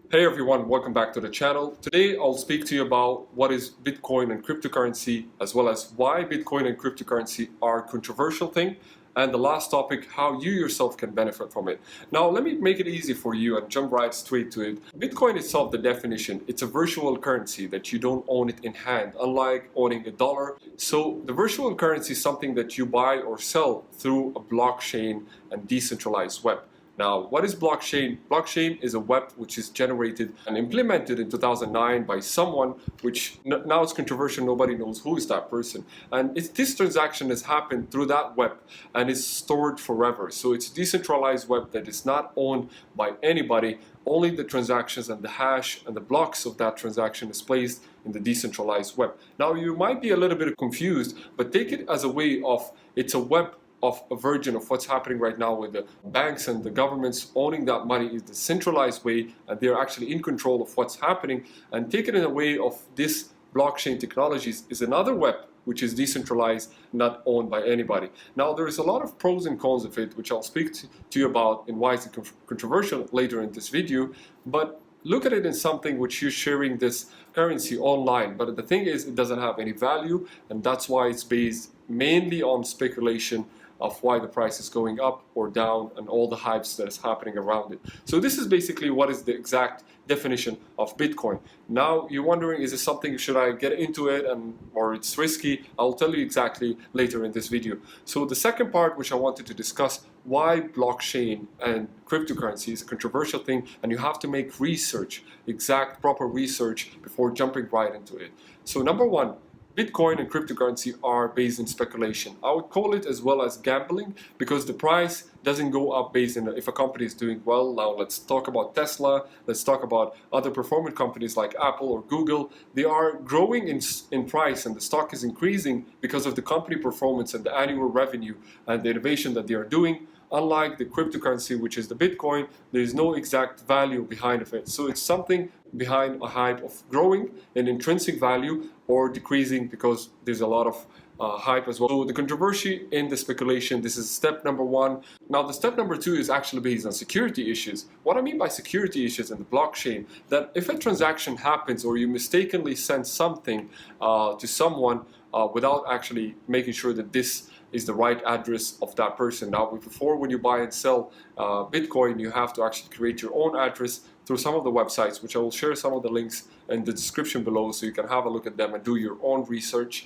Hey everyone, welcome back to the channel. Today I'll speak to you about what is Bitcoin and cryptocurrency, as well as why Bitcoin and cryptocurrency are a controversial thing, and the last topic, how you yourself can benefit from it. Now let me make it easy for you and jump right straight to it. Bitcoin itself, the definition, it's a virtual currency that you don't own it in hand, unlike owning a dollar. So the virtual currency is something that you buy or sell through a blockchain and decentralized web. Now, what is blockchain? Blockchain is a web which is generated and implemented in 2009 by someone, which now it's controversial, nobody knows who is that person. And this transaction has happened through that web and is stored forever. So it's a decentralized web that is not owned by anybody. Only the transactions and the hash and the blocks of that transaction is placed in the decentralized web. Now, you might be a little bit confused, but take it as a way of it's a web of a version of what's happening right now with the banks and the governments owning that money is the centralized way, and they're actually in control of what's happening. And take it in a way of this blockchain technologies is another web which is decentralized, not owned by anybody. Now there is a lot of pros and cons of it, which I'll speak to you about and why it's controversial later in this video. But look at it in something which you're sharing this currency online, but the thing is it doesn't have any value, and that's why it's based mainly on speculation of why the price is going up or down and all the hypes that is happening around it. So this is basically what is the exact definition of Bitcoin. Now you're wondering, is this something, should I get into it or it's risky? I'll tell you exactly later in this video. So the second part which I wanted to discuss, why blockchain and cryptocurrency is a controversial thing, and you have to make research, exact proper research before jumping right into it. So number one, Bitcoin and cryptocurrency are based in speculation. I would call it as well as gambling, because the price doesn't go up based on if a company is doing well. Now let's talk about Tesla, let's talk about other performant companies like Apple or Google. They are growing in price and the stock is increasing because of the company performance and the annual revenue and the innovation that they are doing. Unlike the cryptocurrency, which is the Bitcoin, there is no exact value behind of it. So it's something behind a hype of growing in intrinsic value or decreasing because there's a lot of hype as well. So the controversy in the speculation, this is step number one. Now the step number two is actually based on security issues. What I mean by security issues in the blockchain, that if a transaction happens or you mistakenly send something to someone without actually making sure that this is the right address of that person. Now before, when you buy and sell Bitcoin, you have to actually create your own address through some of the websites, which I will share some of the links in the description below so you can have a look at them and do your own research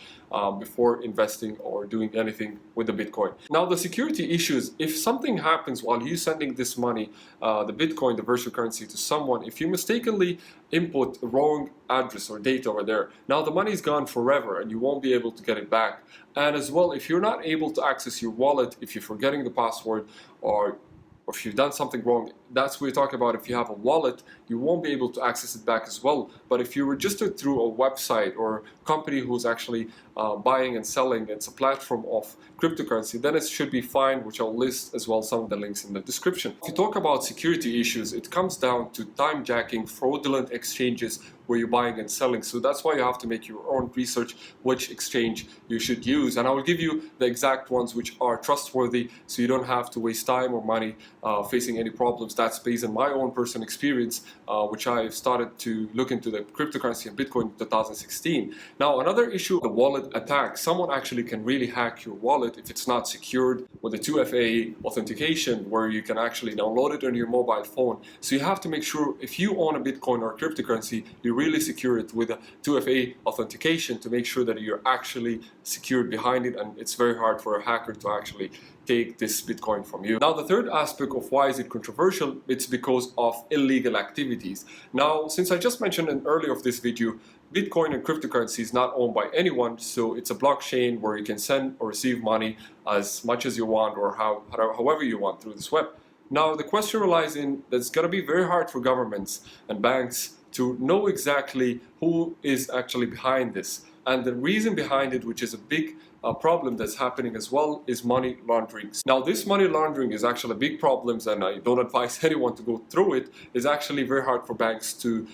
before investing or doing anything with the Bitcoin. Now the security issues, if something happens while you sending this money, the Bitcoin, the virtual currency, to someone, if you mistakenly input the wrong address or data over there, now the money is gone forever and you won't be able to get it back. And as well, if you're not able to access your wallet, if you're forgetting the password or if you've done something wrong, that's what we're talking about. If you have a wallet, you won't be able to access it back as well. But if you registered through a website or company who's actually buying and selling, it's a platform of cryptocurrency, then it should be fine, which I'll list as well some of the links in the description. If you talk about security issues, it comes down to time jacking, fraudulent exchanges where you're buying and selling. So that's why you have to make your own research which exchange you should use. And I will give you the exact ones which are trustworthy, so you don't have to waste time or money facing any problems. That's based on my own personal experience, which I started to look into the cryptocurrency and Bitcoin in 2016. Now another issue, the wallet attack. Someone actually can really hack your wallet if it's not secured with a 2FA authentication where you can actually download it on your mobile phone. So you have to make sure if you own a Bitcoin or cryptocurrency, you really secure it with a 2FA authentication to make sure that you're actually secured behind it, and it's very hard for a hacker to actually take this Bitcoin from you. Now the third aspect of why is it controversial, it's because of illegal activities. Now since I just mentioned in earlier of this video, Bitcoin and cryptocurrency is not owned by anyone, so it's a blockchain where you can send or receive money as much as you want or however you want through this web. Now the question relies in that it's going to be very hard for governments and banks to know exactly who is actually behind this. And the reason behind it, which is a big problem that's happening as well is money laundering. Now, this money laundering is actually a big problem, and I don't advise anyone to go through it. It's actually very hard for banks to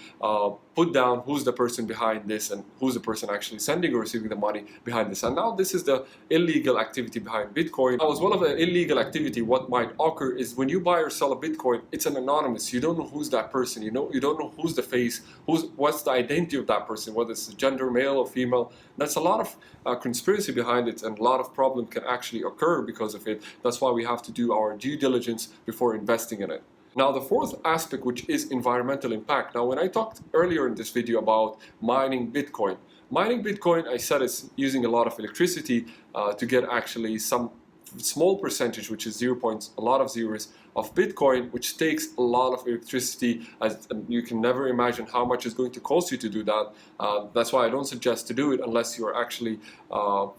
put down who's the person behind this and who's the person actually sending or receiving the money behind this. And now this is the illegal activity behind Bitcoin. Now, as well as the illegal activity, what might occur is when you buy or sell a Bitcoin, it's an anonymous. You don't know who's that person. You don't know who's the face, what's the identity of that person, whether it's gender, male or female. That's a lot of conspiracy behind it, and a lot of problem can actually occur because of it. That's why we have to do our due diligence before investing in it. Now, the fourth aspect, which is environmental impact. Now, when I talked earlier in this video about mining Bitcoin, I said it's using a lot of electricity to get actually some small percentage, which is a lot of zeros of Bitcoin, which takes a lot of electricity. And you can never imagine how much it's going to cost you to do that. That's why I don't suggest to do it unless you're actually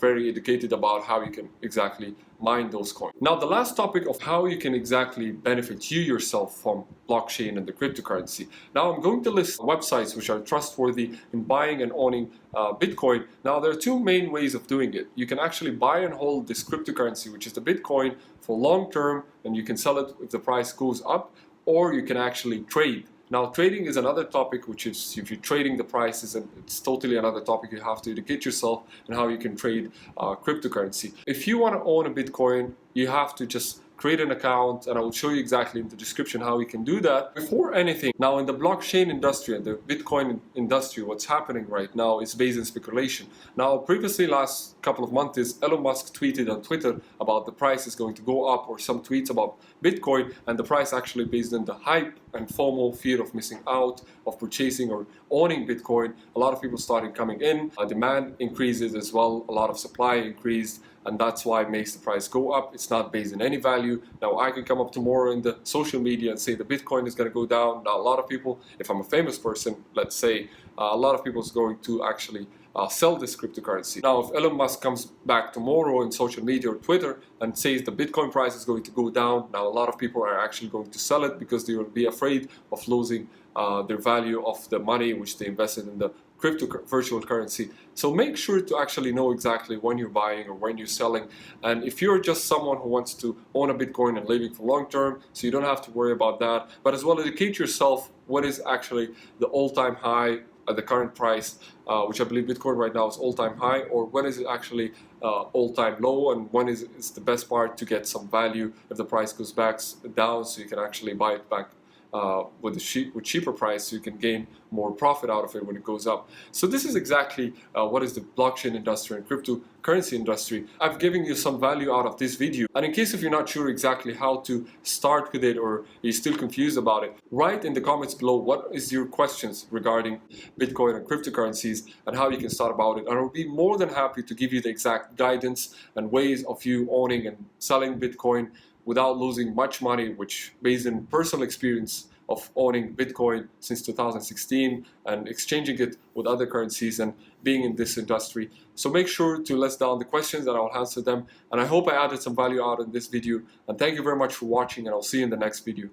very educated about how you can exactly mine those coins. Now, the last topic of how you can exactly benefit you yourself from blockchain and the cryptocurrency. Now, I'm going to list websites which are trustworthy in buying and owning Bitcoin. Now, there are two main ways of doing it. You can actually buy and hold this cryptocurrency, which is the Bitcoin, for long term, and you can sell it if the price goes up, or you can actually trade. Now, trading is another topic, which is if you're trading the prices, and it's totally another topic. You have to educate yourself on how you can trade cryptocurrency. If you want to own a Bitcoin, you have to just create an account, and I will show you exactly in the description how you can do that. Before anything, now in the blockchain industry and the Bitcoin industry, what's happening right now is based on speculation. Now, previously, last couple of months, Elon Musk tweeted on Twitter about the price is going to go up, or some tweets about Bitcoin, and the price actually based on the hype and FOMO, fear of missing out, of purchasing or owning Bitcoin. A lot of people started coming in, demand increases as well, a lot of supply increased, and that's why it makes the price go up. It's not based on any value. Now, I can come up tomorrow in the social media and say the Bitcoin is going to go down. Now, a lot of people, if I'm a famous person, let's say, a lot of people is going to actually sell this cryptocurrency. Now, if Elon Musk comes back tomorrow in social media or Twitter and says the Bitcoin price is going to go down, now a lot of people are actually going to sell it because they will be afraid of losing their value of the money which they invested in the virtual currency. So make sure to actually know exactly when you're buying or when you're selling. And if you're just someone who wants to own a Bitcoin and live it for long term, so you don't have to worry about that, but as well educate yourself what is actually the all-time high at the current price, which I believe Bitcoin right now is all-time high, or when is it actually all-time low, and when is the best part to get some value if the price goes back down, so you can actually buy it back with cheaper price, so you can gain more profit out of it when it goes up. So this is exactly what is the blockchain industry and cryptocurrency industry. I've given you some value out of this video, and in case if you're not sure exactly how to start with it or you're still confused about it, write in the comments below what is your questions regarding Bitcoin and cryptocurrencies and how you can start about it, and I'll be more than happy to give you the exact guidance and ways of you owning and selling Bitcoin without losing much money, which based on personal experience of owning Bitcoin since 2016 and exchanging it with other currencies and being in this industry. So make sure to list down the questions and I'll answer them. And I hope I added some value out in this video. And thank you very much for watching, and I'll see you in the next video.